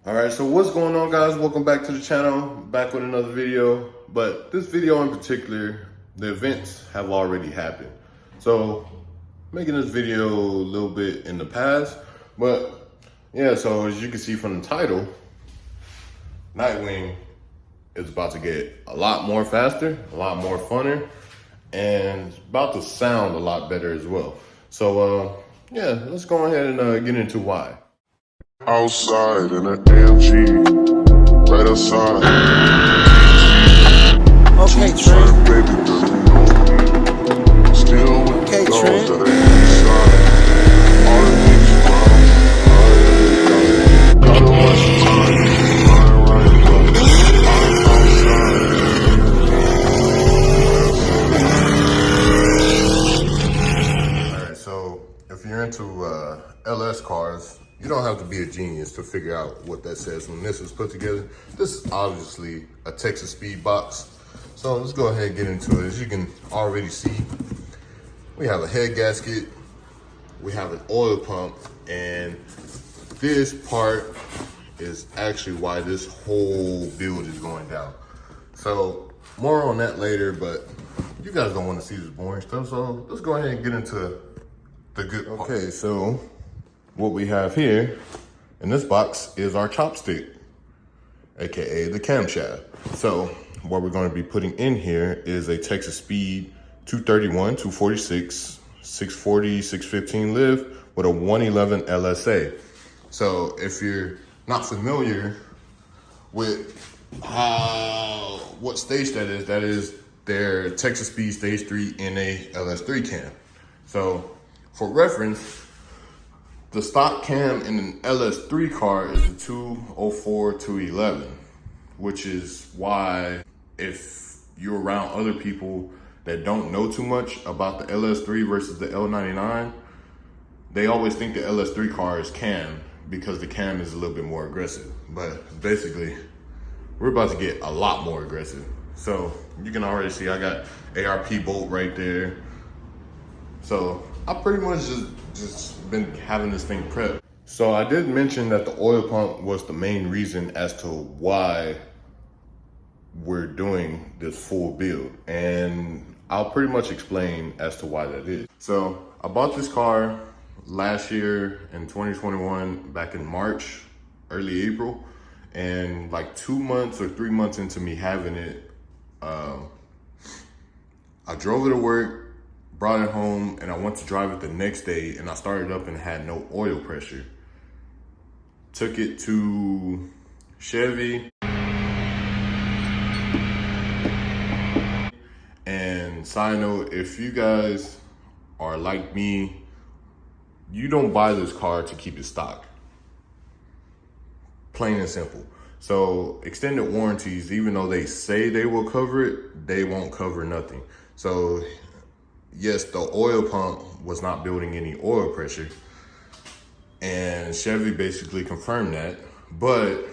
All right, so what's going on, guys? Welcome back to the channel, back with another video. But this video in particular, the events have already happened. So making this video a little bit in the past, but yeah, so as you can see from the title, Nightwing is about to get a lot more faster, a lot more funner, and it's about to sound a lot better as well. So yeah, let's go ahead and get into why. Outside in an AMG, right outside. Okay, Two-time Trey. baby girl, you know me. Still with Okay, the dogs Trey. that ain't inside. All the niggas round, gotta watch the time. I'm outside. All right, so if you're into LS cars, you don't have to be a genius to figure out what that says when this is put together. This is obviously a Texas speed box. So let's go ahead and get into it. As you can already see, we have a head gasket, we have an oil pump, and this part is actually why this whole build is going down. So more on that later, but you guys don't want to see this boring stuff, so let's go ahead and get into the good part. Okay, so what we have here in this box is our chopstick, AKA the camshaft. So what we're going to be putting in here is a Texas Speed 231, 246, 640, 615 lift with a 111 LSA. So if you're not familiar with what stage that is their Texas Speed Stage 3 NA LS3 cam. So for reference, the stock cam in an LS3 car is a 204, 211, which is why if you're around other people that don't know too much about the LS3 versus the L99, they always think the LS3 car is cam because the cam is a little bit more aggressive. But basically, we're about to get a lot more aggressive. So you can already see I got ARP bolt right there. So I pretty much just been having this thing prepped. So I did mention that the oil pump was the main reason as to why we're doing this full build. And I'll pretty much explain as to why that is. So I bought this car last year in 2021, back in March, early April. And like 2 months or 3 months into me having it, I drove it to work, brought it home, and I went to drive it the next day, and I started up and had no oil pressure. Took it to Chevy. And side note, if you guys are like me, you don't buy this car to keep it stock. Plain and simple. So extended warranties, even though they say they will cover it, they won't cover nothing. So yes, the oil pump was not building any oil pressure, and Chevy basically confirmed that. But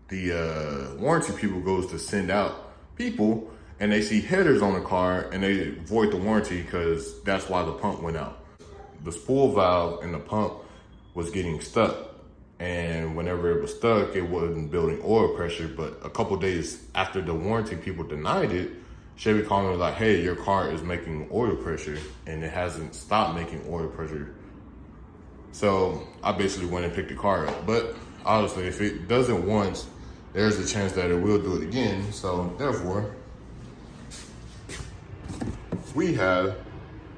the warranty people goes to send out people, and they see headers on the car, and they void the warranty because that's why the pump went out. The spool valve in the pump was getting stuck, and whenever it was stuck, it wasn't building oil pressure. But a couple days after the warranty people denied it, Chevy called me like, hey, your car is making oil pressure and it hasn't stopped making oil pressure. So I basically went and picked the car up. But obviously, if it does it once, there's a chance that it will do it again. So therefore, we have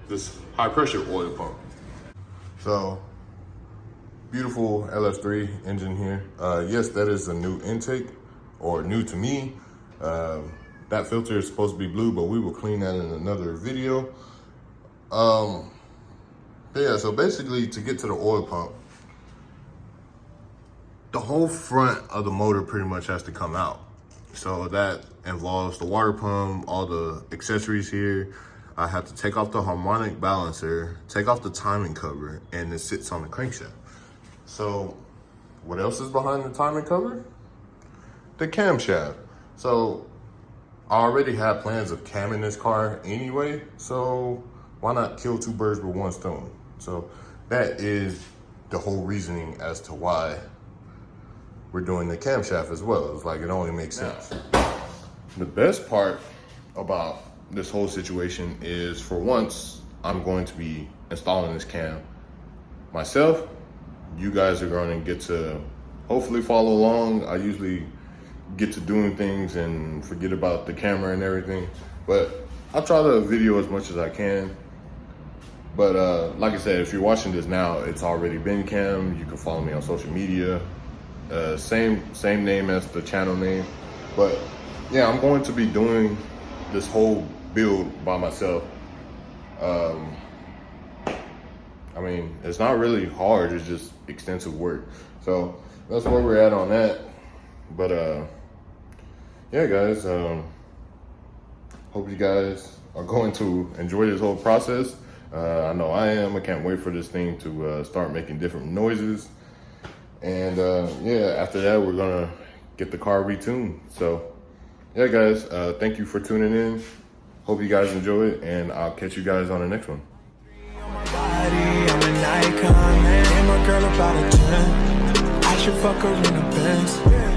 this high pressure oil pump. So beautiful LS3 engine here. Yes, that is a new intake, or new to me. That filter is supposed to be blue, but we will clean that in another video. But yeah, so basically to get to the oil pump, the whole front of the motor pretty much has to come out. So that involves the water pump, all the accessories here. I have to take off the harmonic balancer, take off the timing cover, and it sits on the crankshaft. So what else is behind the timing cover? The camshaft. So I already had plans of camming this car anyway, so why not kill two birds with one stone? So that is the whole reasoning as to why we're doing the camshaft as well. It's like, it only makes sense. The best part about this whole situation is, for once, I'm going to be installing this cam myself. You guys are going to get to hopefully follow along. I usually get to doing things and forget about the camera and everything, but I'll try to video as much as I can. But like I said, if you're watching this now, it's already been cam. You can follow me on social media. Same name as the channel name. But yeah, I'm going to be doing this whole build by myself. I mean, it's not really hard, it's just extensive work. So that's where we're at on that. But yeah, guys, hope you guys are going to enjoy this whole process. I know I am. I can't wait for this thing to start making different noises. And yeah, after that, we're gonna get the car retuned. So yeah, guys, thank you for tuning in. Hope you guys enjoy it, and I'll catch you guys on the next one. I'm an icon, man. And my girl about a 10. I should fuck her in a Benz.